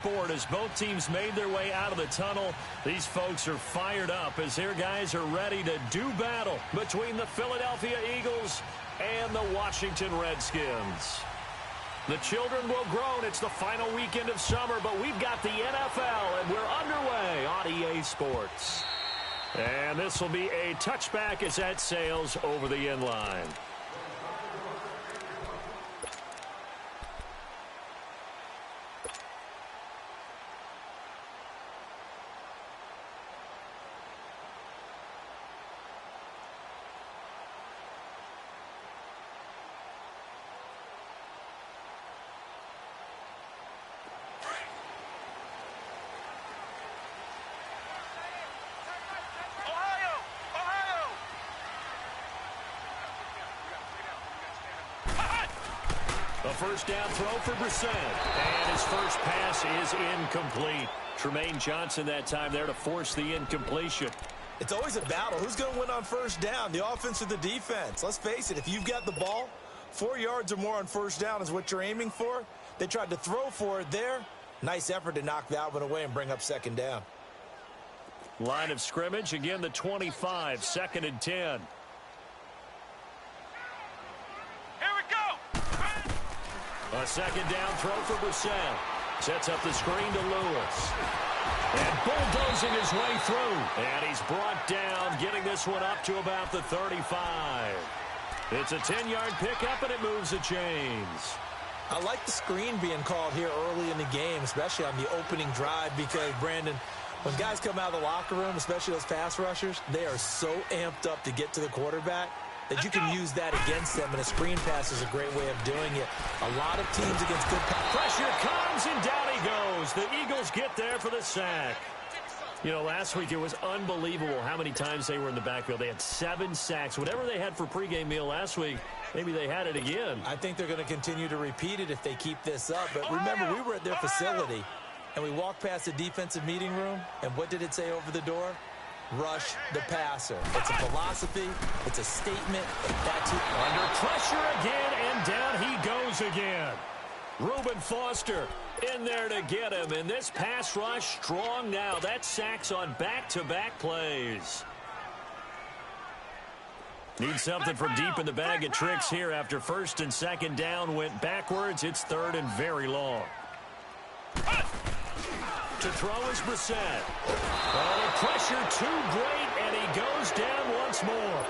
sport as both teams made their way out of the tunnel. These folks are fired up as their guys are ready to do battle between the Philadelphia Eagles and the Washington Redskins. The children will groan. It's the final weekend of summer, but we've got the NFL, and we're underway on EA Sports. And this will be a touchback as that sails over the end line. A first down throw for Brissett. And his first pass is incomplete. Tremaine Johnson that time there to force the incompletion. It's always a battle. Who's going to win on first down, the offense or the defense? Let's face it, if you've got the ball, 4 yards or more on first down is what you're aiming for. They tried to throw for it there. Nice effort to knock that one away and bring up second down. Line of scrimmage, again the 25, 2nd and 10. A second down throw for Brissett. Sets up the screen to Lewis. And bulldozing his way through. And he's brought down, getting this one up to about the 35. It's a 10-yard pickup, and it moves the chains. I like the screen being called here early in the game, especially on the opening drive, because, Brandon, when guys come out of the locker room, especially those pass rushers, they are so amped up to get to the quarterback that you can use that against them, and a screen pass is a great way of doing it. A lot of teams against good pass. Pressure comes, and down he goes. The Eagles get there for the sack. You know, last week it was unbelievable how many times they were in the backfield. They had 7 sacks. Whatever they had for pregame meal last week, maybe they had it again. I think they're going to continue to repeat it if they keep this up. But remember, we were at their facility, and we walked past the defensive meeting room, and what did it say over the door? Rush the passer. It's a philosophy. It's a statement. That's it. Under pressure again, and down he goes again. Reuben Foster in there to get him, and this pass rush strong now. That's sacks on back-to-back plays. Need something from deep in the bag of tricks here after first and second down went backwards. It's 3rd and very long. To throw is Brissett. Oh, the pressure too great, and he goes down once more.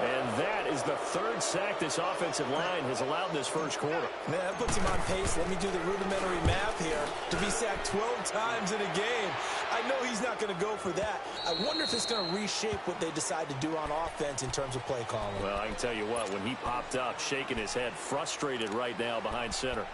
And that is the 3rd sack this offensive line has allowed this first quarter. Man, that puts him on pace. Let me do the rudimentary math here. To be sacked 12 times in a game. I know he's not going to go for that. I wonder if it's going to reshape what they decide to do on offense in terms of play calling. Well, I can tell you what, when he popped up, shaking his head, frustrated right now behind center.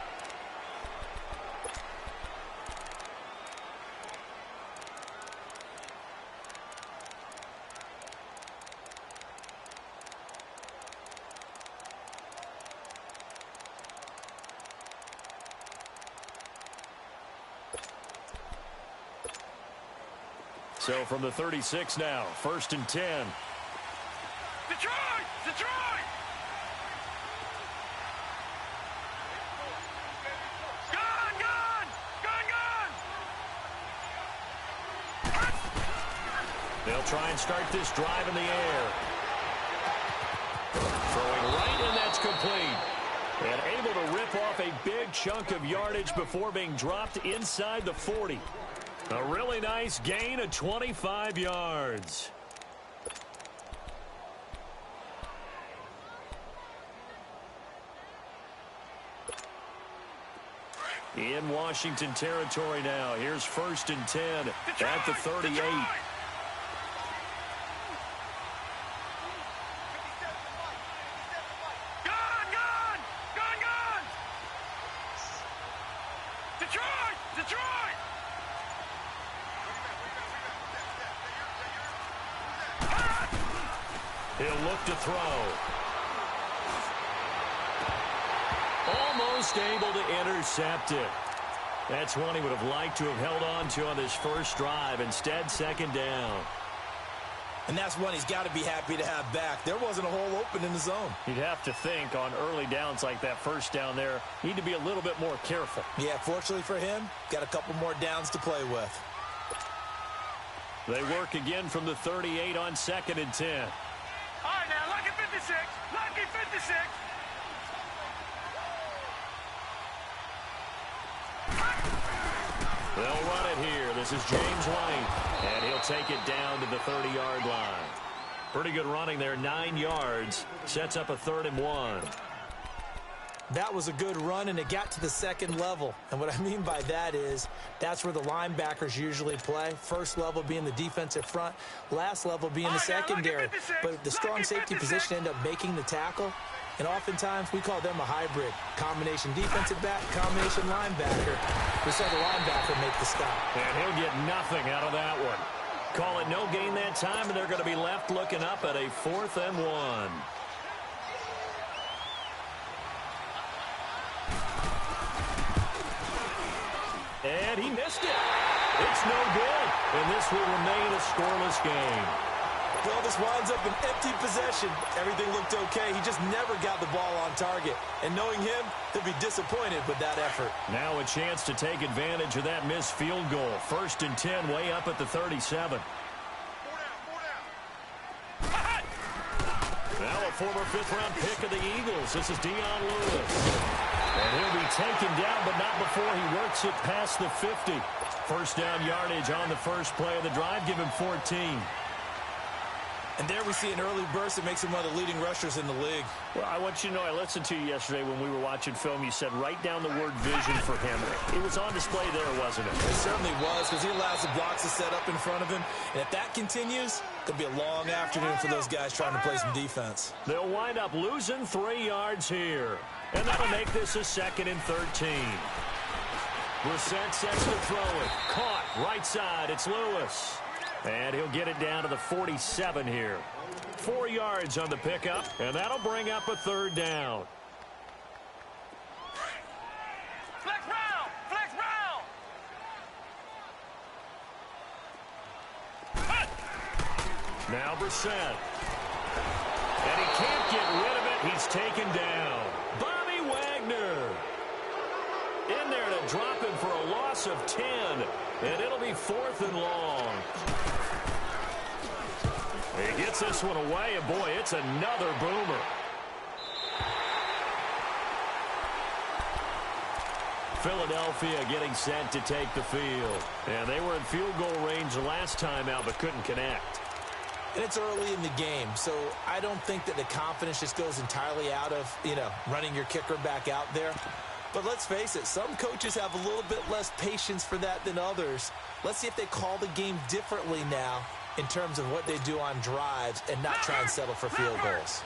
So from the 36 now, 1st and 10. Detroit! Detroit! Gun! Gun! Gun! Gun! They'll try and start this drive in the air. Throwing right, and that's complete. And able to rip off a big chunk of yardage before being dropped inside the 40. A really nice gain of 25 yards. In Washington territory now. Here's 1st and 10 at the 38. He'll look to throw. Almost able to intercept it. That's one he would have liked to have held on to on this first drive. Instead, 2nd down. And that's one he's got to be happy to have back. There wasn't a hole open in the zone. You'd have to think on early downs like that first down there, need to be a little bit more careful. Yeah, fortunately for him, got a couple more downs to play with. They work again from the 38 on 2nd and 10. All right, now, lucky 56. Lucky 56. They'll run it here. This is James White, and he'll take it down to the 30-yard line. Pretty good running there, 9 yards. Sets up a 3rd and 1. That was a good run, and it got to the second level. And what I mean by that is that's where the linebackers usually play. First level being the defensive front, last level being the secondary. But the strong safety position ended up making the tackle. And oftentimes, we call them a hybrid. Combination defensive back, combination linebacker. We saw the linebacker make the stop. And he'll get nothing out of that one. Call it no gain that time, and they're going to be left looking up at a 4th and 1. And he missed it. It's no good. And this will remain a scoreless game. Well, this winds up an empty possession. Everything looked okay. He just never got the ball on target. And knowing him, he'll be disappointed with that effort. Now a chance to take advantage of that missed field goal. 1st and 10, way up at the 37. Now a former 5th-round pick of the Eagles. This is Dion Lewis. And he'll be taken down, but not before he works it past the 50. First down yardage on the first play of the drive. Give him 14. And there we see an early burst that makes him one of the leading rushers in the league. Well, I want you to know, I listened to you yesterday when we were watching film. You said write down the word vision for him. It was on display there, wasn't it? It certainly was, because he allows the blocks to set up in front of him. And if that continues, it'll be a long afternoon for those guys trying to play some defense. They'll wind up losing 3 yards here. And that'll make this a 2nd and 13. Brissett sets to throw it. Caught right side. It's Lewis. And he'll get it down to the 47 here. 4 yards on the pickup, and that'll bring up a 3rd down. Flex round! Flex round! Now Brissett. And he can't get rid of it. He's taken down. Bobby Wagner. In there to drop him for a loss of 10. And it'll be 4th and long. He gets this one away, and boy, it's another boomer. Philadelphia getting set to take the field. And they were in field goal range the last time out, but couldn't connect. And it's early in the game, so I don't think that the confidence just goes entirely out of, running your kicker back out there. But let's face it, some coaches have a little bit less patience for that than others. Let's see if they call the game differently now in terms of what they do on drives and not try and settle for field goals.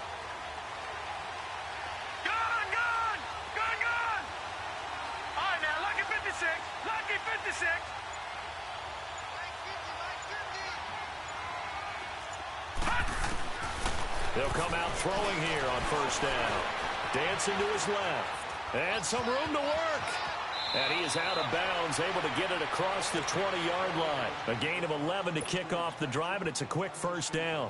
Gun! Gun! Gun! Gun! All right, now, lucky 56. Lucky 56. They'll come out throwing here on 1st down. Dancing to his left. And some room to work. And he is out of bounds, able to get it across the 20-yard line. A gain of 11 to kick off the drive, and it's a quick 1st down.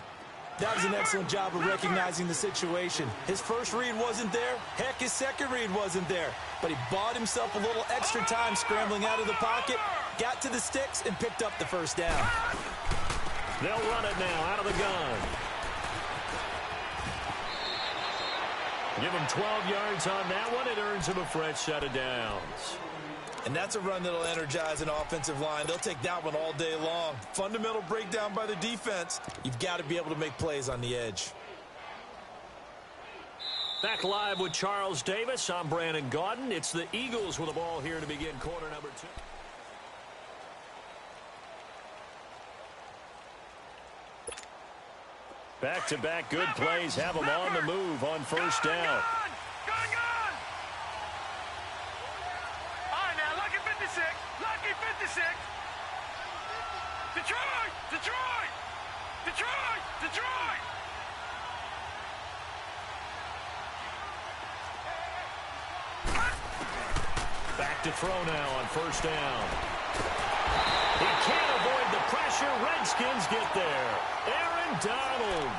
That was an excellent job of recognizing the situation. His first read wasn't there. Heck, his second read wasn't there. But he bought himself a little extra time scrambling out of the pocket, got to the sticks, and picked up the 1st down. They'll run it now out of the gun. Give him 12 yards on that one. It earns him a fresh set of downs. And that's a run that'll energize an offensive line. They'll take that one all day long. Fundamental breakdown by the defense. You've got to be able to make plays on the edge. Back live with Charles Davis. I'm Brandon Gaudin. It's the Eagles with the ball here to begin quarter number 2. Back-to-back good plays have them on the move on 1st down. Gun! Gun! All right, now, lucky 56. Lucky 56. Detroit! Detroit! Detroit! Detroit! Back to throw now on 1st down. He can't avoid the pressure. Redskins get there. Aaron Donald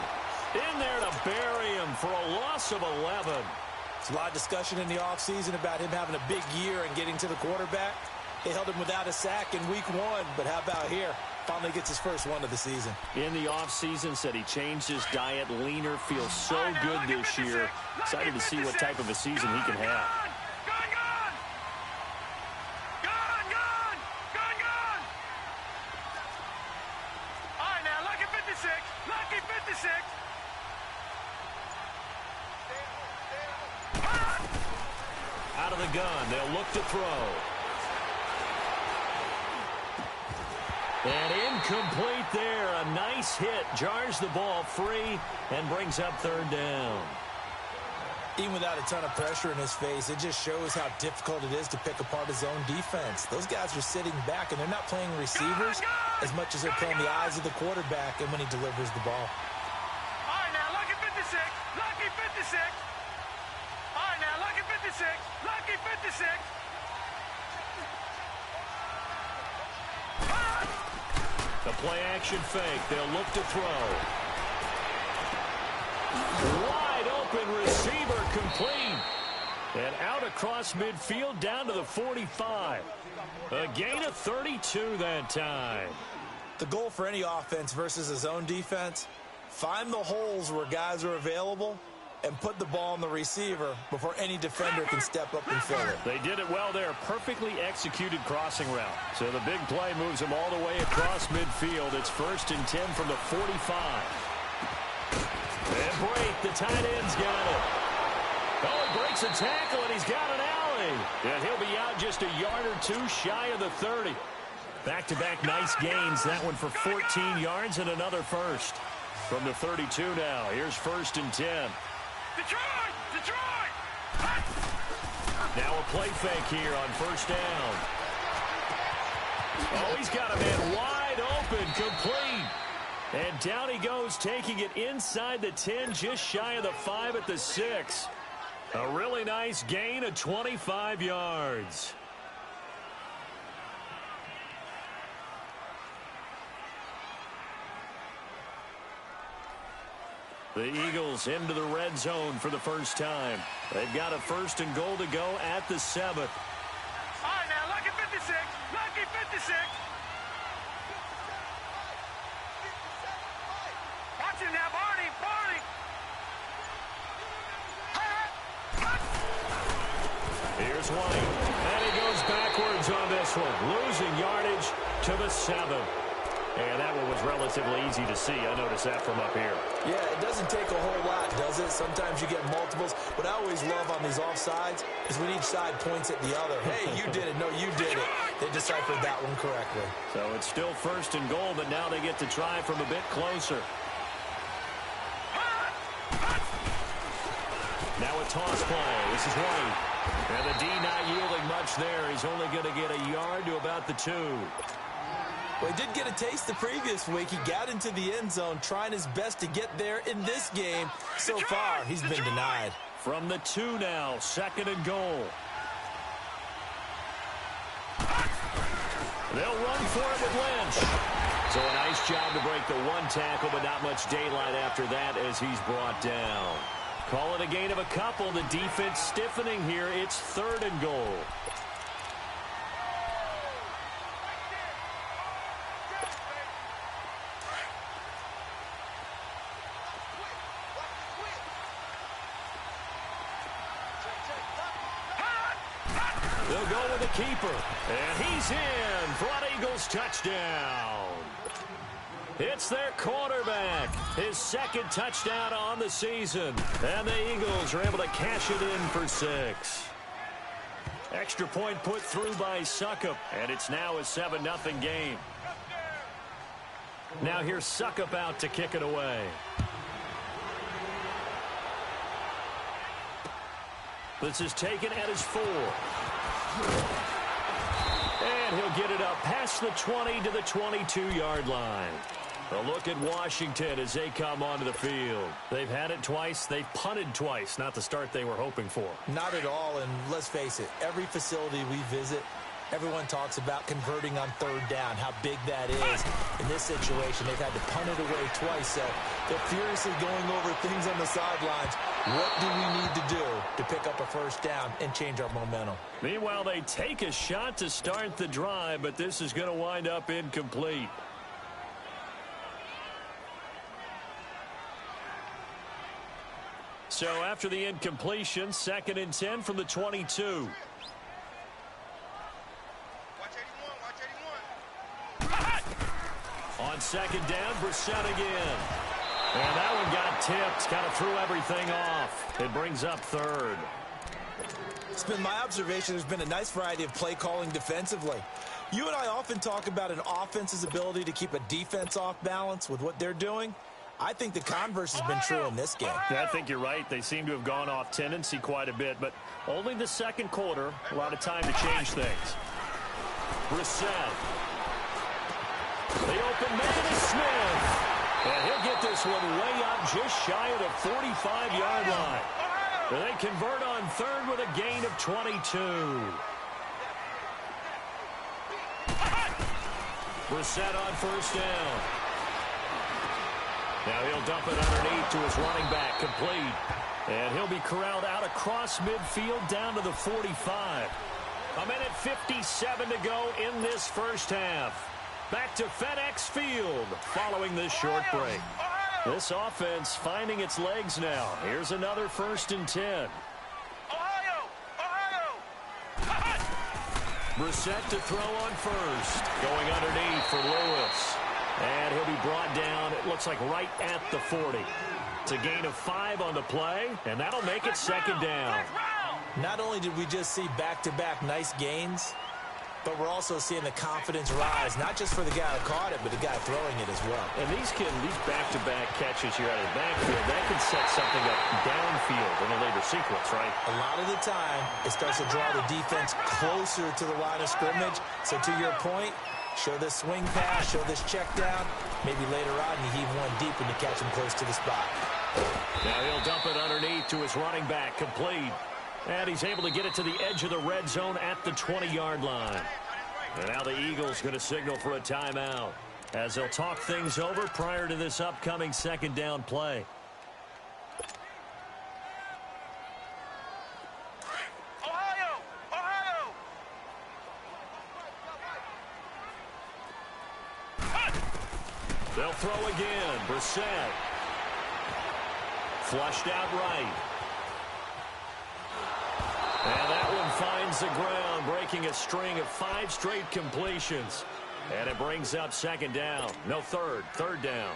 in there to bury him for a loss of 11. There's a lot of discussion in the offseason about him having a big year and getting to the quarterback. They held him without a sack in week 1, but how about here? Finally gets his first one of the season. In the offseason, said he changed his diet, leaner, feels so good this year. Excited to see what type of a season he can have. All right, now, lucky 56. Lucky 56. Out of the gun, they'll look to throw. And incomplete there. A nice hit. Jars the ball free and brings up third down. Even without a ton of pressure in his face, it just shows how difficult it is to pick apart his own defense. Those guys are sitting back, and they're not playing receivers as much as they're playing the eyes of the quarterback and when he delivers the ball. All right, now, lucky 56. Lucky 56. All right, now, lucky 56. Lucky 56. The play-action fake. They'll look to throw. Wide open receiver complete. And out across midfield down to the 45. A gain of 32 that time. The goal for any offense versus his own defense, find the holes where guys are available and put the ball on the receiver before any defender can step up and fill it. They did it well there. Perfectly executed crossing route. So the big play moves him all the way across midfield. It's 1st and 10 from the 45. And break. The tight end's got it. Oh, he breaks a tackle, and he's got an alley. And he'll be out just a yard or two shy of the 30. Back-to-back nice gains. That one for 14 yards and another first. From the 32 now. Here's 1st and 10. Detroit! Detroit! Now a play fake here on 1st down. Oh, he's got a man wide open, complete. And down he goes, taking it inside the 10, just shy of the 5 at the 6. A really nice gain of 25 yards. The Eagles into the red zone for the first time. They've got a 1st and goal to go at the 7th. All right, now, lucky 56. Lucky 56. Watch him now, Barney. Barney. Here's White. And he goes backwards on this one. Losing yardage to the 7th. And that one was relatively easy to see. I noticed that from up here. Yeah, it doesn't take a whole lot, does it? Sometimes you get multiples. What I always love on these offsides is when each side points at the other. Hey, you did it. No, you did it. They deciphered that one correctly. So it's still 1st and goal, but now they get to try from a bit closer. Now a toss play. This is White. And the D not yielding much there. He's only going to get a yard to about the 2. Well, he did get a taste the previous week. He got into the end zone trying his best to get there in this game. So far, he's been denied. From the 2 now, 2nd and goal. They'll run for it with Lynch. So a nice job to break the 1 tackle, but not much daylight after that as he's brought down. Call it a gain of a couple. The defense stiffening here. It's 3rd and goal. They'll go with the keeper. And he's in for an Eagles touchdown. It's their quarterback. His 2nd touchdown on the season. And the Eagles are able to cash it in for 6. Extra point put through by Suckup. And it's now a 7-0 game. Now here's Suckup out to kick it away. This is taken at his 4. And he'll get it up past the 20 to the 22-yard line. A look at Washington as they come onto the field. They've had it twice. They've punted twice. Not the start they were hoping for. Not at all, and let's face it, every facility we visit Everyone talks about converting on third down, how big that is. In this situation, they've had to punt it away twice, so they're furiously going over things on the sidelines. What do we need to do to pick up a first down and change our momentum? Meanwhile, they take a shot to start the drive, but this is going to wind up incomplete. So after the incompletion, 2nd and 10 from the 22. On 2nd down, Brissett again. And that one got tipped, kind of threw everything off. It brings up 3rd. It's been my observation there's been a nice variety of play calling defensively. You and I often talk about an offense's ability to keep a defense off balance with what they're doing. I think the converse has been true in this game. Yeah, I think you're right. They seem to have gone off tendency quite a bit, but only the 2nd quarter, a lot of time to change things. Brissett. The open man is Smith. And he'll get this one way up just shy of the 45-yard line. And they convert on 3rd with a gain of 22. Brissett on 1st down. Now he'll dump it underneath to his running back, complete. And he'll be corralled out across midfield down to the 45. A minute 57 to go in this first half. Back to FedEx Field following this short break. This offense finding its legs now. Here's another 1st and 10. Brissett to throw on 1st. Going underneath for Lewis. And he'll be brought down, it looks like right at the 40. It's a gain of 5 on the play, and that'll make it 2nd down. Not only did we just see back-to-back nice gains, but we're also seeing the confidence rise, not just for the guy who caught it, but the guy throwing it as well. And these back-to-back catches here out of the backfield, that can set something up downfield in a later sequence, right? A lot of the time, it starts to draw the defense closer to the line of scrimmage. So to your point, show this swing pass, show this check down. Maybe later on you heave one deep and you catch him close to the spot. Now he'll dump it underneath to his running back, complete. And he's able to get it to the edge of the red zone at the 20-yard line. And now the Eagles going to signal for a timeout as they'll talk things over prior to this upcoming 2nd down play. They'll throw again. Brissett. Flushed out right. And that one finds the ground, breaking a string of 5 straight completions. And it brings up 2nd down. No, third down.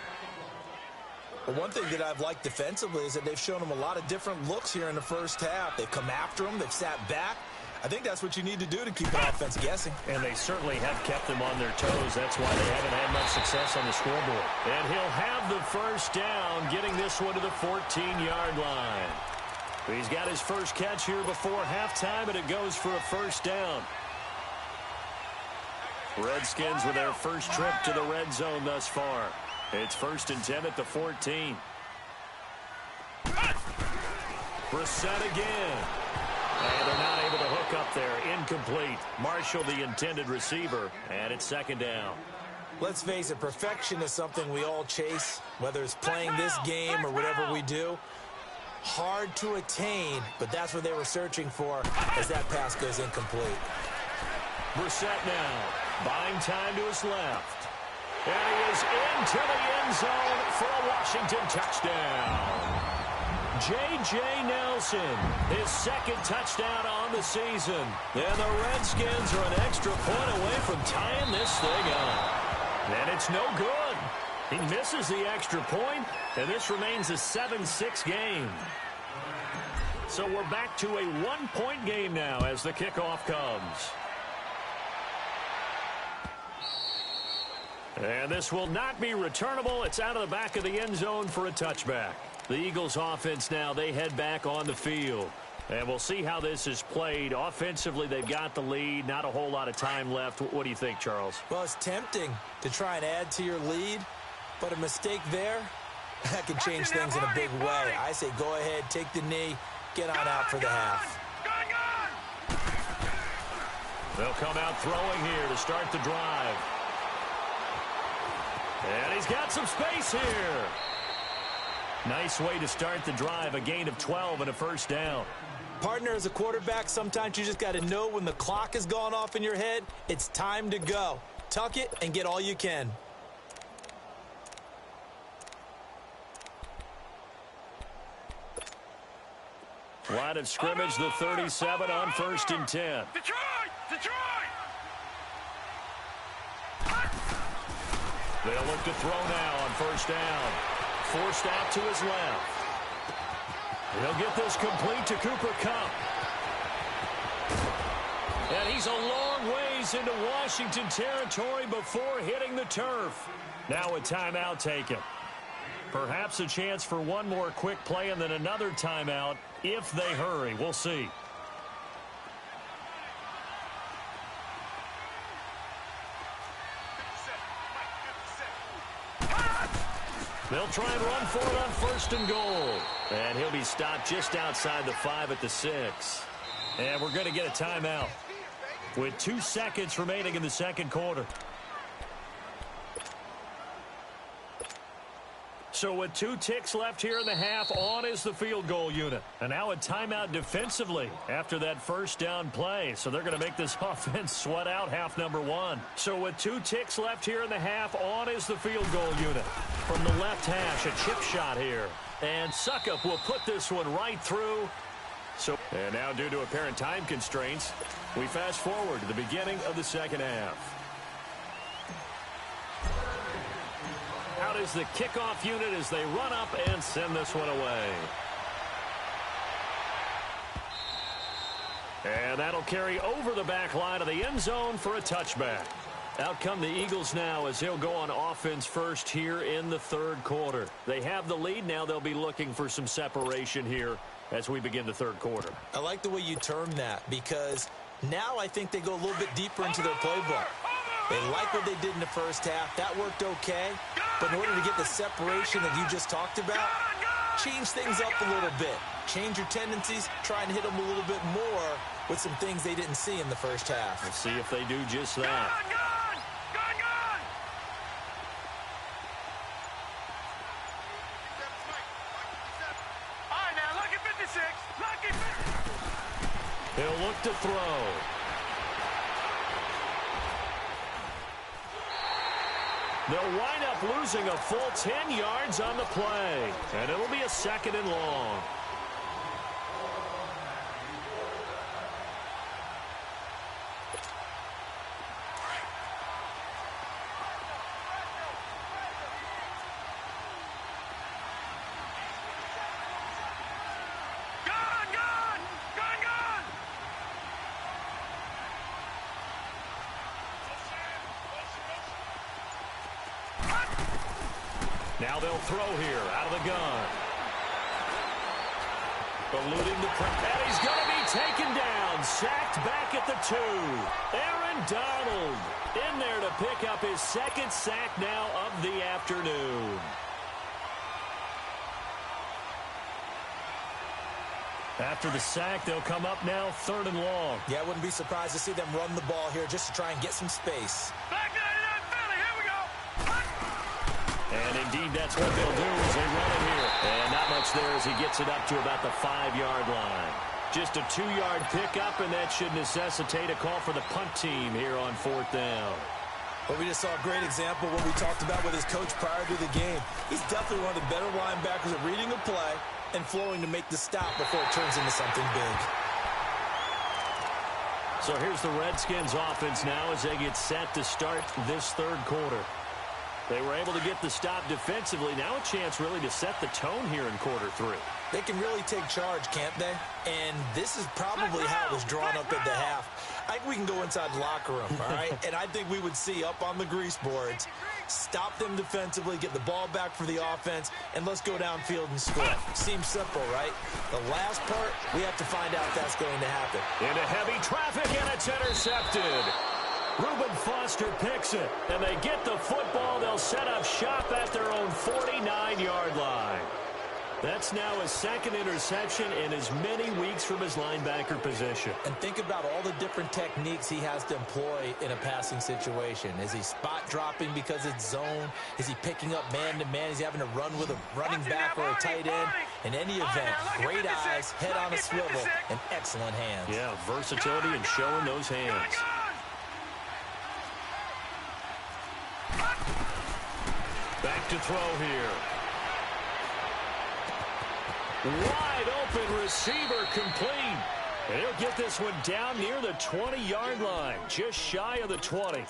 Well, one thing that I've liked defensively is that they've shown them a lot of different looks here in the first half. They've come after them. They've sat back. I think that's what you need to do to keep an offense guessing. And they certainly have kept them on their toes. That's why they haven't had much success on the scoreboard. And he'll have the 1st down, getting this one to the 14-yard line. He's got his first catch here before halftime, and it goes for a 1st down. Redskins with their first trip to the red zone thus far. It's 1st and 10 at the 14. Brissett again. And they're not able to hook up there. Incomplete. Marshall, the intended receiver, and it's 2nd down. Let's face it, perfection is something we all chase, whether it's playing this game or whatever we do. Hard to attain, but that's what they were searching for as that pass goes incomplete. Brissett now, buying time to his left. And he is into the end zone for a Washington touchdown. J.J. Nelson, his 2nd touchdown on the season. And the Redskins are an extra point away from tying this thing up. And it's no good. He misses the extra point, and this remains a 7-6 game. So we're back to a 1-point game now as the kickoff comes. And this will not be returnable. It's out of the back of the end zone for a touchback. The Eagles offense now, they head back on the field. And we'll see how this is played. Offensively, they've got the lead. Not a whole lot of time left. What do you think, Charles? Well, it's tempting to try and add to your lead, but a mistake there, that can change things in a big way. I say go ahead, take the knee, get on out for the half. They'll come out throwing here to start the drive. And he's got some space here. Nice way to start the drive, a gain of 12 and a first down. Partner, as a quarterback, sometimes you just got to know when the clock has gone off in your head, it's time to go. Tuck it and get all you can. Line of scrimmage, the 37 on 1st and 10. Detroit! They'll look to throw now on 1st down. Forced out to his left. He'll get this complete to Cooper Kupp. And he's a long ways into Washington territory before hitting the turf. Now a timeout taken. Perhaps a chance for one more quick play and then another timeout if they hurry. We'll see. They'll try and run for it on 1st and goal. And he'll be stopped just outside the 5 at the 6. And we're going to get a timeout with 2 seconds remaining in the second quarter. So with 2 ticks left here in the half, on is the field goal unit. And now a timeout defensively after that first down play. So they're going to make this offense sweat out half number 1. So with 2 ticks left here in the half, on is the field goal unit. From the left hash, a chip shot here. And Suckup will put this one right through. And now due to apparent time constraints, we fast forward to the beginning of the second half. Out is the kickoff unit as they run up and send this one away. And that'll carry over the back line of the end zone for a touchback. Out come the Eagles now as they'll go on offense first here in the third quarter. They have the lead. Now they'll be looking for some separation here as we begin the third quarter. I like the way you term that because now I think they go a little bit deeper into their playbook. They like what they did in the first half. That worked okay. But in order to get the separation that you just talked about, change things up a little bit. Change your tendencies. Try and hit them a little bit more with some things they didn't see in the first half. Let's see if they do just that. All right, now, lucky 56. Lucky 56. He'll look to throw. They'll wind up losing a full 10 yards on the play. And it'll be a 2nd and long. Now they'll throw here out of the gun. Eluding the pressure. And he's going to be taken down. Sacked back at the 2. Aaron Donald in there to pick up his 2nd sack now of the afternoon. After the sack, they'll come up now 3rd and long. Yeah, I wouldn't be surprised to see them run the ball here just to try and get some space. Back 99 Philly, here we go. And indeed, that's what they'll do as they run it here. And not much there as he gets it up to about the 5-yard line. Just a 2-yard pickup, and that should necessitate a call for the punt team here on 4th down. Well, we just saw a great example of what we talked about with his coach prior to the game. He's definitely one of the better linebackers at reading a play and flowing to make the stop before it turns into something big. So here's the Redskins offense now as they get set to start this third quarter. They were able to get the stop defensively. Now a chance really to set the tone here in quarter 3. They can really take charge, can't they? And this is probably how it was drawn up at the half. I think we can go inside the locker room, all right? And I think we would see up on the grease boards, stop them defensively, get the ball back for the offense, and let's go downfield and score. Seems simple, right? The last part, we have to find out if that's going to happen. Into heavy traffic, and it's intercepted. Reuben Foster picks it, and they get the football. They'll set up shop at their own 49-yard line. That's now his second interception in as many weeks from his linebacker position. And think about all the different techniques he has to employ in a passing situation. Is he spot dropping because it's zone? Is he picking up man-to-man? Is he having to run with a running back or a tight end? In any event, great eyes, head on a swivel, and excellent hands. Yeah, versatility and showing those hands. Back to throw here. Wide open receiver complete. And he'll get this one down near the 20-yard line, just shy of the 20.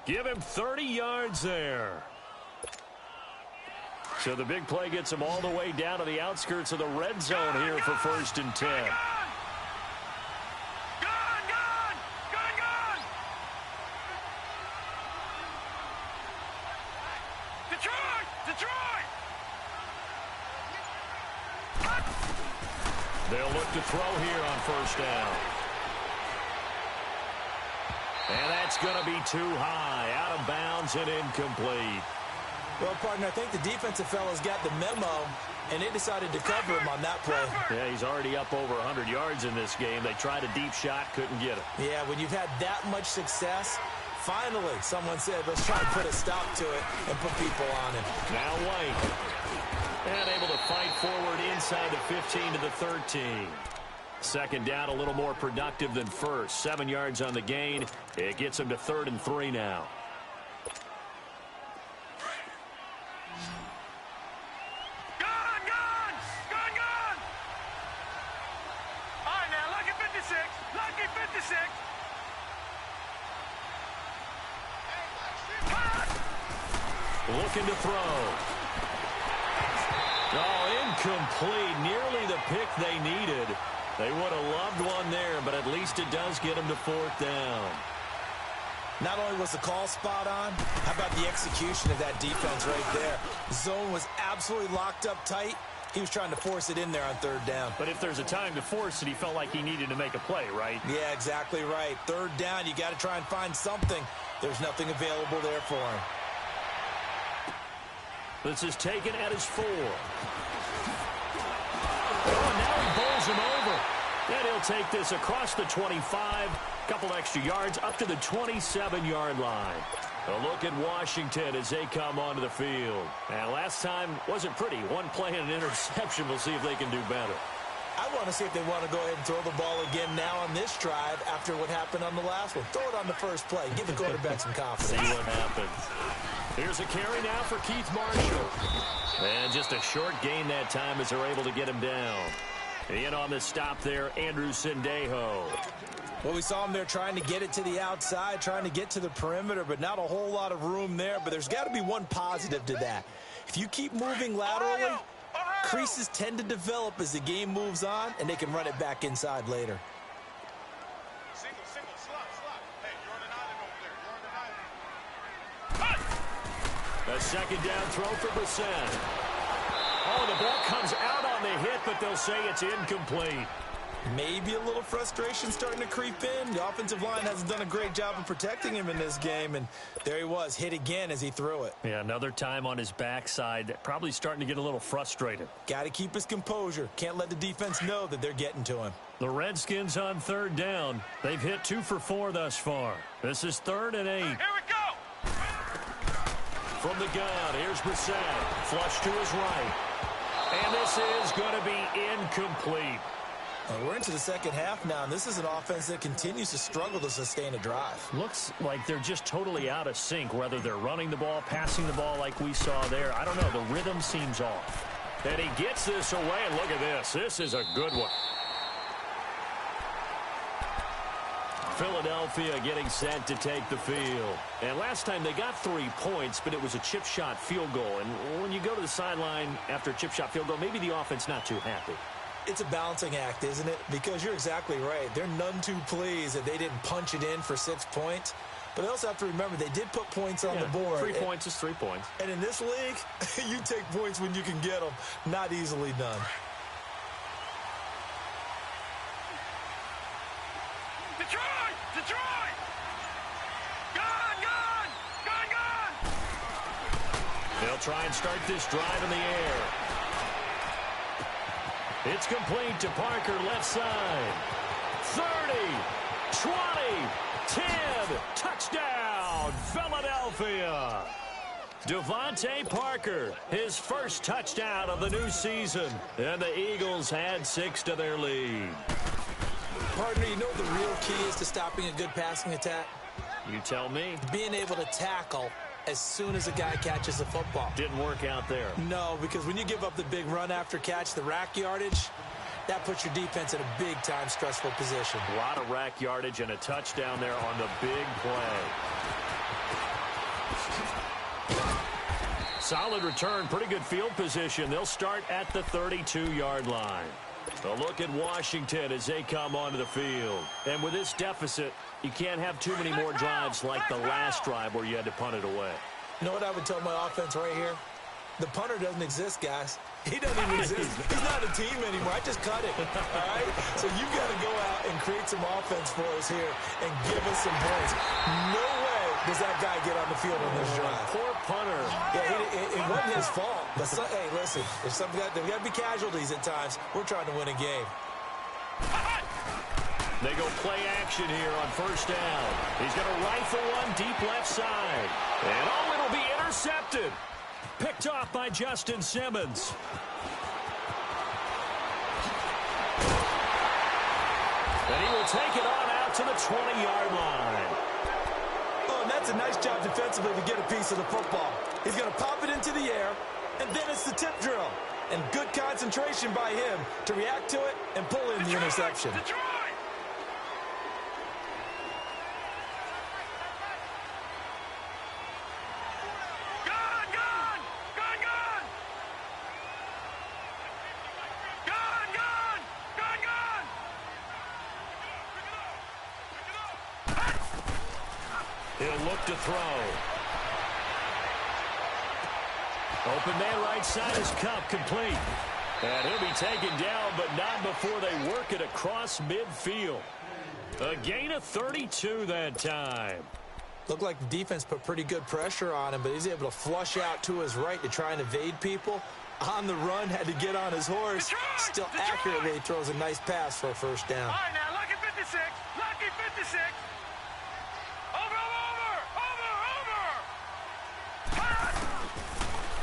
Give him 30 yards there. So the big play gets him all the way down to the outskirts of the red zone here for 1st and 10. They'll look to throw here on 1st down. And that's going to be too high, out of bounds and incomplete. Well, partner, I think the defensive fellas got the memo, and they decided to cover him on that play. Yeah, he's already up over 100 yards in this game. They tried a deep shot, couldn't get it. Yeah, when you've had that much success, finally someone said, let's try to put a stop to it and put people on him. Now White. And able to fight forward inside the 15 to the 13. 2nd down, a little more productive than first. 7 yards on the gain. It gets him to 3rd and 3 now. All right, now, lucky 56. Lucky 56. Looking to throw. Oh, incomplete. Nearly the pick they needed. They would have loved one there, but at least it does get them to 4th down. Not only was the call spot on, how about the execution of that defense right there? Zone was absolutely locked up tight. He was trying to force it in there on 3rd down. But if there's a time to force it, he felt like he needed to make a play, right? Yeah, exactly right. 3rd down, you got to try and find something. There's nothing available there for him. This is taken at his 4. Oh, now he bowls him over. And he'll take this across the 25. Couple extra yards up to the 27-yard line. A look at Washington as they come onto the field. And last time wasn't pretty. One play and an interception. We'll see if they can do better. I want to see if they want to go ahead and throw the ball again now on this drive after what happened on the last one. Throw it on the first play. Give the quarterback some confidence. See what happens. Here's a carry now for Keith Marshall. And just a short gain that time as they're able to get him down. In on the stop there, Andrew Sendejo. Well, we saw him there trying to get it to the outside, trying to get to the perimeter, but not a whole lot of room there. But there's got to be one positive to that. If you keep moving laterally, creases tend to develop as the game moves on, and they can run it back inside later. Single, slot. Hey, you're on an island over there. You're on an island. A 2nd down throw for Brissett. Oh, the ball comes out on the hit, but they'll say it's incomplete. Maybe a little frustration starting to creep in. The offensive line hasn't done a great job of protecting him in this game, and there he was, hit again as he threw it. Yeah, another time on his backside, probably starting to get a little frustrated. Got to keep his composure. Can't let the defense know that they're getting to him. The Redskins on 3rd down. They've hit 2 for 4 thus far. This is 3rd and 8. Here we go. From the gun, here's Brissett. Flush to his right. And this is going to be incomplete. We're into the 2nd half now, and this is an offense that continues to struggle to sustain a drive. Looks like they're just totally out of sync, whether they're running the ball, passing the ball like we saw there. I don't know. The rhythm seems off. And he gets this away, and look at this. This is a good one. Philadelphia getting set to take the field. And last time they got 3 points, but it was a chip shot field goal. And when you go to the sideline after a chip shot field goal, maybe the offense not too happy. It's a balancing act, isn't it? Because you're exactly right. They're none too pleased that they didn't punch it in for 6 points. But they also have to remember they did put points on the board. 3 points is 3 points. And in this league, you take points when you can get them. Not easily done. Detroit! Gun! They'll try and start this drive in the air. It's complete to Parker, left side. 30, 20, 10, touchdown, Philadelphia. Devontae Parker, his first touchdown of the new season. And the Eagles add 6 to their lead. Partner, you know what the real key is to stopping a good passing attack? You tell me. Being able to tackle as soon as a guy catches the football. Didn't work out there. No, because when you give up the big run after catch, the rack yardage, that puts your defense in a big-time stressful position. A lot of rack yardage and a touchdown there on the big play. Solid return, pretty good field position. They'll start at the 32-yard line. A look at Washington as they come onto the field. And with this deficit, you can't have too many more drives like the last drive where you had to punt it away. You know what I would tell my offense right here? The punter doesn't exist, guys. He doesn't even exist. He's not a team anymore. I just cut it, all right? So you've got to go out and create some offense for us here and give us some points. No way does that guy get on the field on this drive. Poor punter. Yeah, it wasn't his fault. But, hey, listen, there's got to be casualties at times. We're trying to win a game. They go play action here on first down. He's going to rifle one deep left side. And, oh, it'll be intercepted. Picked off by Justin Simmons. And he will take it on out to the 20-yard line. Oh, and that's a nice job defensively to get a piece of the football. He's going to pop it into the air, and then it's the tip drill. And good concentration by him to react to it and pull in the interception. He'll look to throw. Open man right side is Cup, complete. And he'll be taken down, but not before they work it across midfield. A gain of 32 that time. Looked like the defense put pretty good pressure on him, but he's able to flush out to his right to try and evade people. On the run, had to get on his horse. Still accurately throws a nice pass for a first down. All right, now, lucky 56. Lucky 56.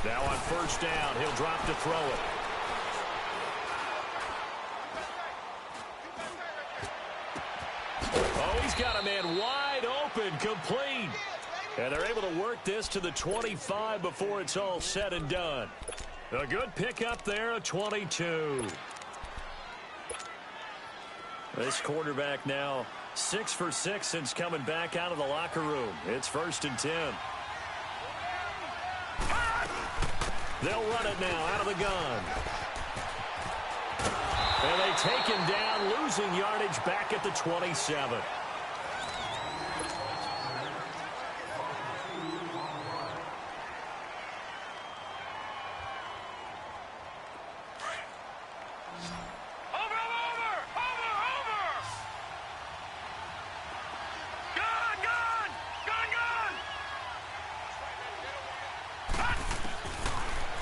Now on first down, he'll drop to throw it. Oh, he's got a man wide open, complete. And they're able to work this to the 25 before it's all said and done. A good pickup there, a 22. This quarterback now 6 for 6 since coming back out of the locker room. It's 1st and 10. They'll run it now out of the gun. And they take him down, losing yardage back at the 27.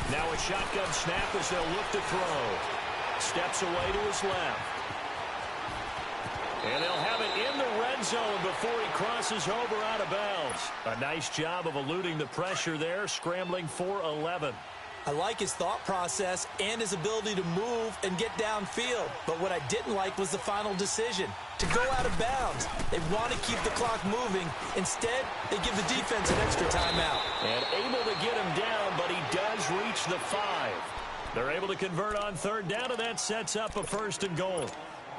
Now a shotgun snap as they'll look to throw. Steps away to his left. And they'll have it in the red zone before he crosses over out of bounds. A nice job of eluding the pressure there, scrambling for 11. I like his thought process and his ability to move and get downfield. But what I didn't like was the final decision, to go out of bounds. They want to keep the clock moving. Instead, they give the defense an extra timeout. And able to get him down, but he does reach the 5. They're able to convert on third down, and that sets up a 1st and goal.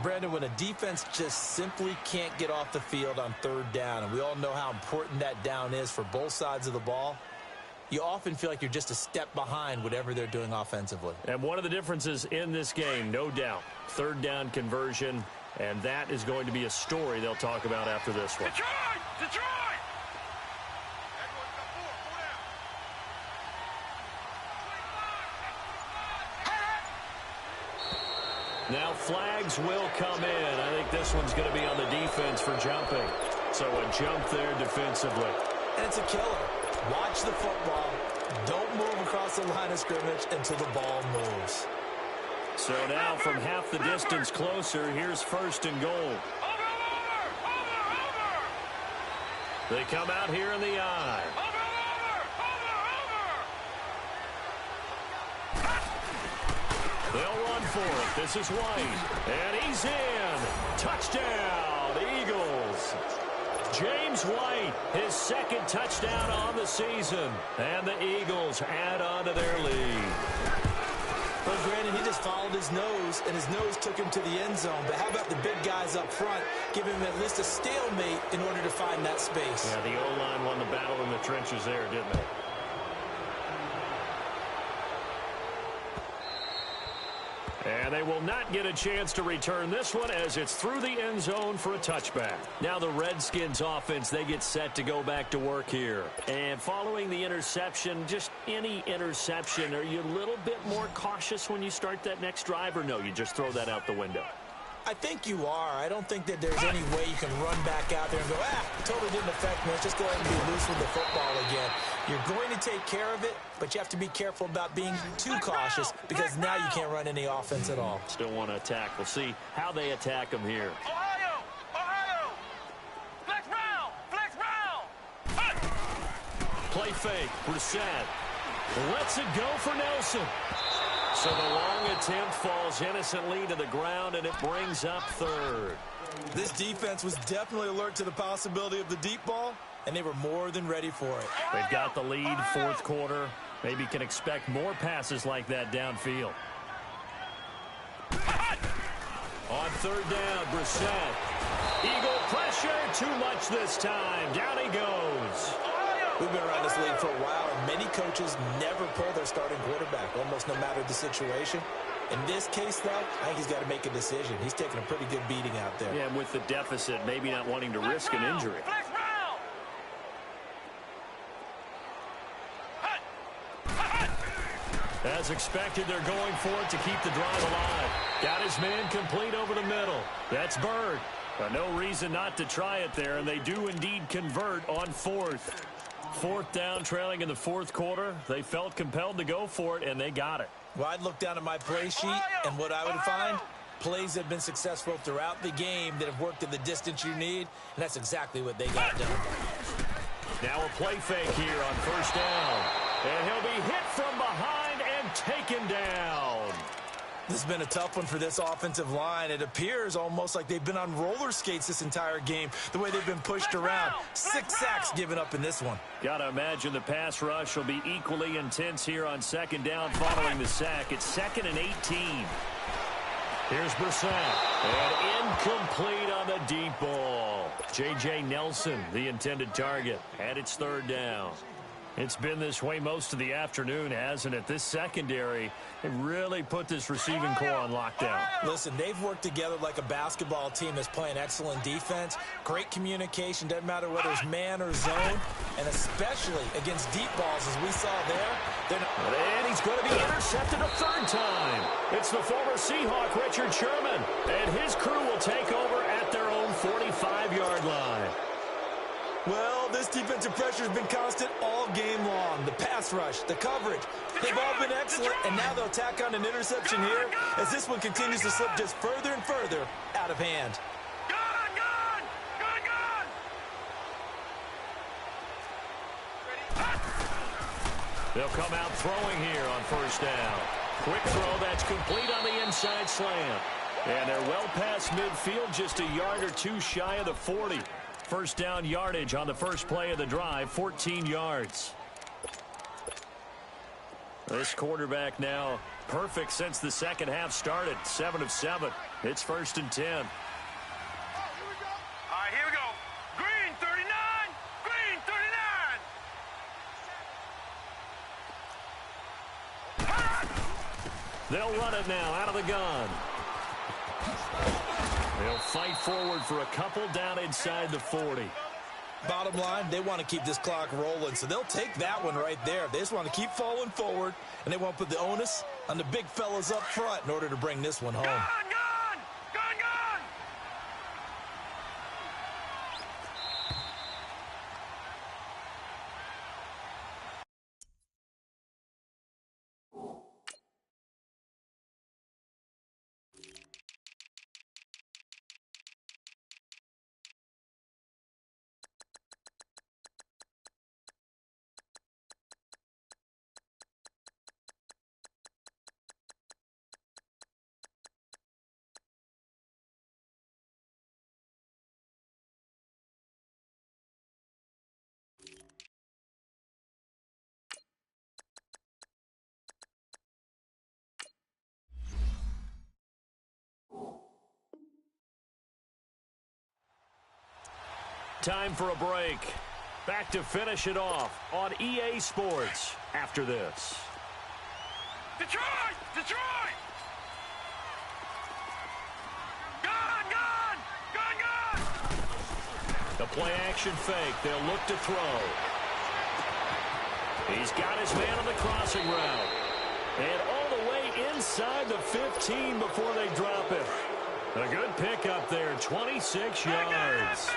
Brandon, when a defense just simply can't get off the field on third down, and we all know how important that down is for both sides of the ball, you often feel like you're just a step behind whatever they're doing offensively. And one of the differences in this game, no doubt, third down conversion, and that is going to be a story they'll talk about after this one. Detroit! Detroit! Now flags will come in. I think this one's going to be on the defense for jumping. So a jump there defensively. And it's a killer. Watch the football. Don't move across the line of scrimmage until the ball moves. So now from half the distance closer, here's first and goal. They come out here in the I. They'll run for it. This is White. And he's in. Touchdown, Eagles. James White, his second touchdown on the season. And the Eagles add on to their lead. Well, Brandon, he just followed his nose, and his nose took him to the end zone. But how about the big guys up front, giving him at least a stalemate in order to find that space? Yeah, the O-line won the battle in the trenches there, didn't they? And they will not get a chance to return this one as it's through the end zone for a touchback. Now the Redskins offense, they get set to go back to work here. And following the interception, just any interception, are you a little bit more cautious when you start that next drive, or no, you just throw that out the window? I think you are. I don't think that there's any way you can run back out there and go, totally didn't affect me. Let's just go ahead and be loose with the football again. You're going to take care of it, but you have to be careful about being too cautious because now you can't run any offense at all. Still want to attack. We'll see how they attack them here. Ohio! Flex round! Play fake. Brissett lets it go for Nelson. So the long attempt falls innocently to the ground, and it brings up third. This defense was definitely alert to the possibility of the deep ball, and they were more than ready for it. They've got the lead, fourth quarter. Maybe can expect more passes like that downfield. On third down, Brissett. Eagle pressure, too much this time. Down he goes. We've been around this league for a while, and many coaches never pull their starting quarterback, almost no matter the situation. In this case, though, I think he's got to make a decision. He's taking a pretty good beating out there. Yeah, and with the deficit, maybe not wanting to risk an injury. As expected, they're going for it to keep the drive alive. Got his man complete over the middle. That's Bird. But no reason not to try it there, and they do indeed convert on fourth. Fourth down, trailing in the fourth quarter. They felt compelled to go for it, and they got it. Well, I'd look down at my play sheet, and what I would find, plays that have been successful throughout the game that have worked at the distance you need, and that's exactly what they got done. Now a play fake here on first down. And he'll be hit from behind and taken down. This has been a tough one for this offensive line. It appears almost like they've been on roller skates this entire game, the way they've been pushed around. 6 sacks given up in this one. Got to imagine the pass rush will be equally intense here on second down following the sack. It's 2nd and 18. Here's Brissett. And incomplete on the deep ball. J.J. Nelson, the intended target. And it's third down. It's been this way most of the afternoon, hasn't it? This secondary, they really put this receiving core on lockdown. Listen, they've worked together like a basketball team that's playing excellent defense. Great communication, doesn't matter whether it's man or zone, and especially against deep balls as we saw there. And he's going to be intercepted a third time. It's the former Seahawk, Richard Sherman, and his crew will take over at their own 45-yard line. Well, this defensive pressure has been constant all game long. The pass rush, the coverage, they've all been excellent, and now they'll tack on an interception here as this one continues to slip just further and further out of hand. They'll come out throwing here on first down. Quick throw that's complete on the inside slant. And they're well past midfield, just a yard or two shy of the 40. First down yardage on the first play of the drive, 14 yards. This quarterback now perfect since the second half started, 7 of 7. It's 1st and 10. All right, here we go. Green 39, green 39. They'll run it now out of the gun. They'll fight forward for a couple down inside the 40. Bottom line, they want to keep this clock rolling, so they'll take that one right there. They just want to keep falling forward, and they want to put the onus on the big fellas up front in order to bring this one home. time for a break. Back to finish it off on EA Sports after this. Detroit! Detroit! Gone! Gone! Gone! Gone! The play action fake. They'll look to throw. He's got his man on the crossing route. And all the way inside the 15 before they drop it. A good pickup there, 26 yards.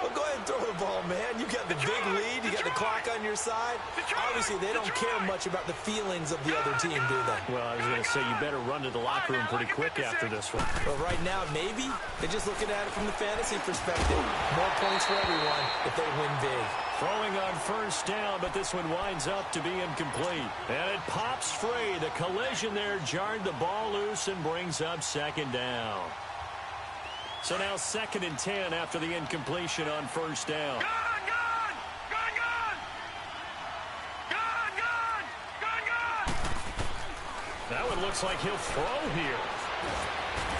Well, go ahead and throw the ball, man. You got the big lead. You got the clock on your side. Obviously, they don't care much about the feelings of the other team, do they? Well, I was going to say, you better run to the locker room pretty quick after this one. Well, right now, maybe. They're just looking at it from the fantasy perspective. More points for everyone if they win big. Throwing on first down, but this one winds up to be incomplete. And it pops free. The collision there jarred the ball loose and brings up second down. So now 2nd and 10 after the incompletion on first down. Gone! Gone! Gone! Gone! Gone! Gone! Gone! Gone! That one looks like he'll throw here.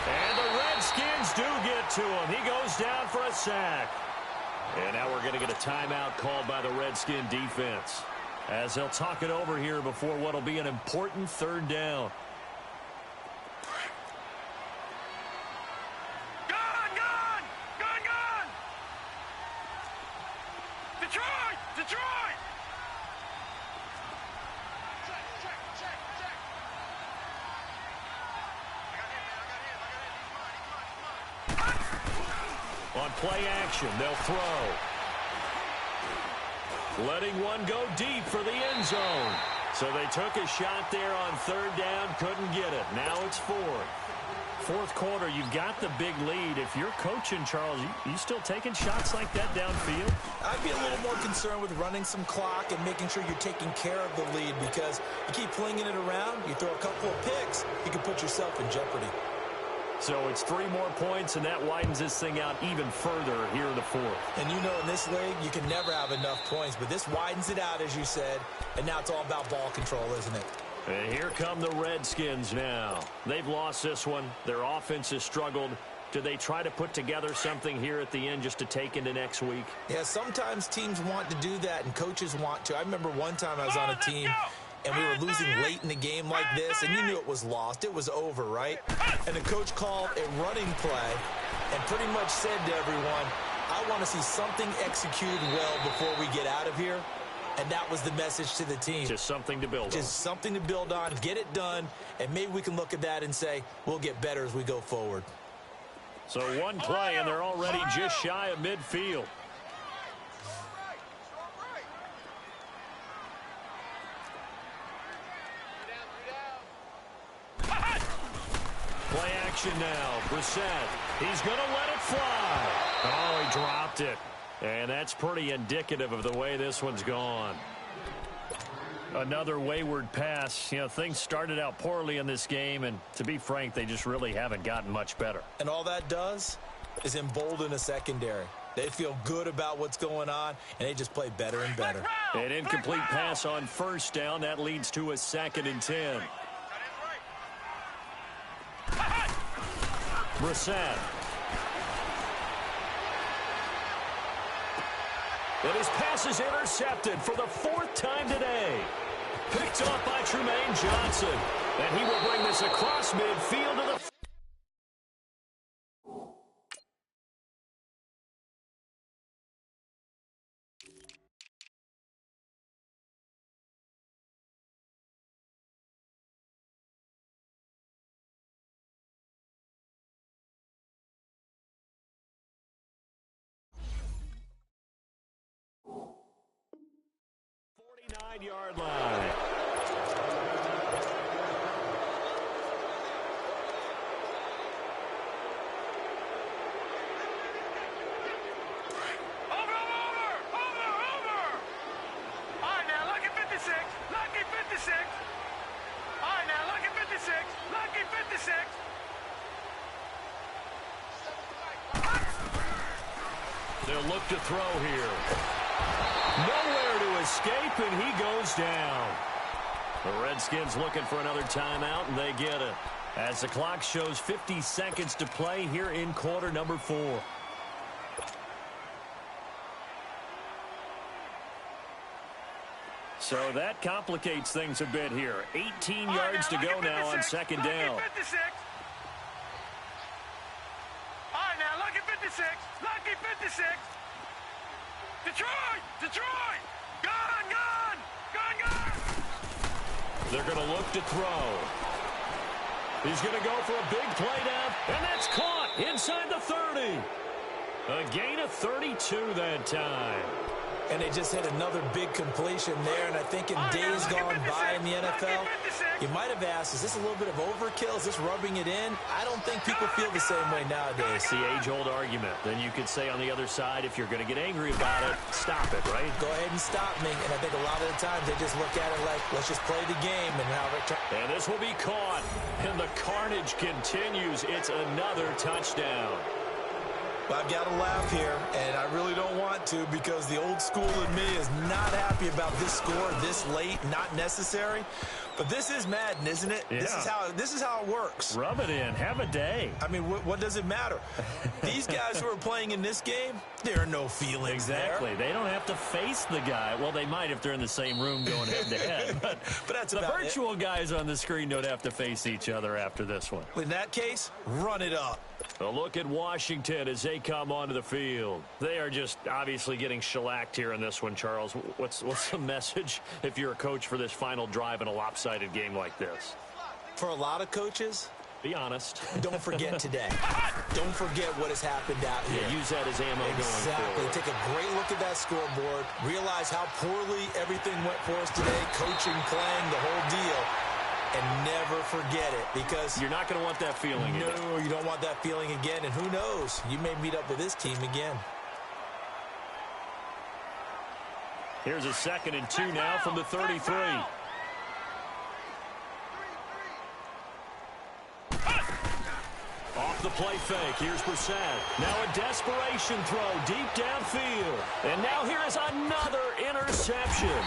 And the Redskins do get to him. He goes down for a sack. And now we're going to get a timeout called by the Redskin defense, as they'll talk it over here before what will be an important 3rd down. Gone! Gone! Gone! Gone! Detroit! Detroit! Check! Check! Check! Check! I got him! On play action, they'll throw. Letting one go deep for the end zone. So they took a shot there on 3rd down, couldn't get it. Now it's 4th. 4th quarter, you've got the big lead. If you're coaching, Charles, you still taking shots like that downfield? I'd be a little more concerned with running some clock and making sure you're taking care of the lead, because you keep flinging it around, you throw a couple of picks, you can put yourself in jeopardy. So it's 3 more points, and that widens this thing out even further here in the 4th. And you know, in this league, you can never have enough points, but this widens it out, as you said, and now it's all about ball control, isn't it? And here come the Redskins now. They've lost this one. Their offense has struggled. Do they try to put together something here at the end just to take into next week? Yeah, sometimes teams want to do that, and coaches want to. I remember one time I was on a team, and we were losing late in the game like this, and you knew it was lost. It was over, right? And the coach called a running play and pretty much said to everyone, I want to see something executed well before we get out of here. And that was the message to the team. Just something to build on. Just something to build on, get it done, and maybe we can look at that and say, we'll get better as we go forward. So one play, and they're already just shy of midfield. Play action now. Brissett. He's going to let it fly. Oh, he dropped it. And that's pretty indicative of the way this one's gone. Another wayward pass. You know, things started out poorly in this game, and to be frank, they just really haven't gotten much better. And all that does is embolden a secondary. They feel good about what's going on, and they just play better and better. An incomplete pass on first down. That leads to a 2nd and 10. Brissett. And his pass is intercepted for the 4th time today. Picked off by Tremaine Johnson. And he will bring this across midfield to the... yard line. Over! All right, now, lucky 56. Lucky 56. All right, now, lucky 56. Lucky 56. They'll look to throw here. Nowhere to escape, and he goes down. The Redskins looking for another timeout, and they get it. As the clock shows 50 seconds to play here in quarter number 4. So that complicates things a bit here. 18 yards to go now on second down. Lucky 56. All right, now, lucky 56. Lucky 56. Detroit! Detroit! Gone, gone! Gone, gone! They're going to look to throw. He's going to go for a big play now, and that's caught inside the 30. A gain of 32 that time. And they just hit another big completion there, and I think in days gone by in the NFL, you might have asked, is this a little bit of overkill? Is this rubbing it in? I don't think people feel the same way nowadays. The age-old argument. Then you could say on the other side, if you're going to get angry about it, stop it, right? Go ahead and stop me. And I think a lot of the times they just look at it like, let's just play the game. And this will be caught. And the carnage continues. It's another touchdown. I've got to laugh here, and I really don't want to because the old school in me is not happy about this score this late, not necessary. But this is Madden, isn't it? Yeah. This is how it works. Rub it in. Have a day. I mean, what does it matter? These guys who are playing in this game, there are no feelings Exactly. there. They don't have to face the guy. Well, they might if they're in the same room going head-to-head. But that's the about virtual guys on the screen don't have to face each other after this one. In that case, run it up. A look at Washington as they come onto the field. They are just obviously getting shellacked here in this one, Charles. What's the message if you're a coach for this final drive in a lopsided game like this? For a lot of coaches, be honest. Don't forget today. Don't forget what has happened out here. Yeah, use that as ammo going forward. Take a great look at that scoreboard. Realize how poorly everything went for us today. Coaching, playing, the whole deal. And never forget it, because you're not going to want that feeling again. No, you don't want that feeling again. And who knows? You may meet up with this team again. Here's a 2nd and 2 now from the 33. Off the play fake. Here's Brissett. Now a desperation throw deep downfield. And now here is another interception.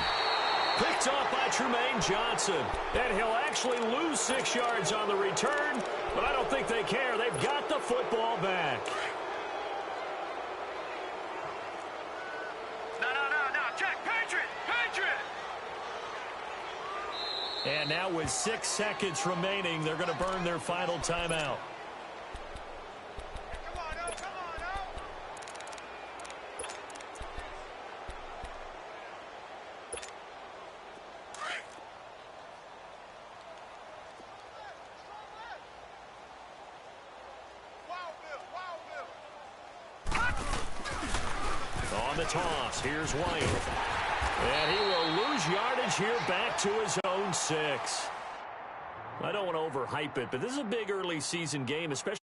Picked off by Trumaine Johnson. And he'll actually lose 6 yards on the return, but I don't think they care. They've got the football back. No, Jack, Patriot! And now with 6 seconds remaining, they're going to burn their final timeout. On the toss, here's White. And he will lose yardage here back to his own 6. I don't want to overhype it, but this is a big early season game, especially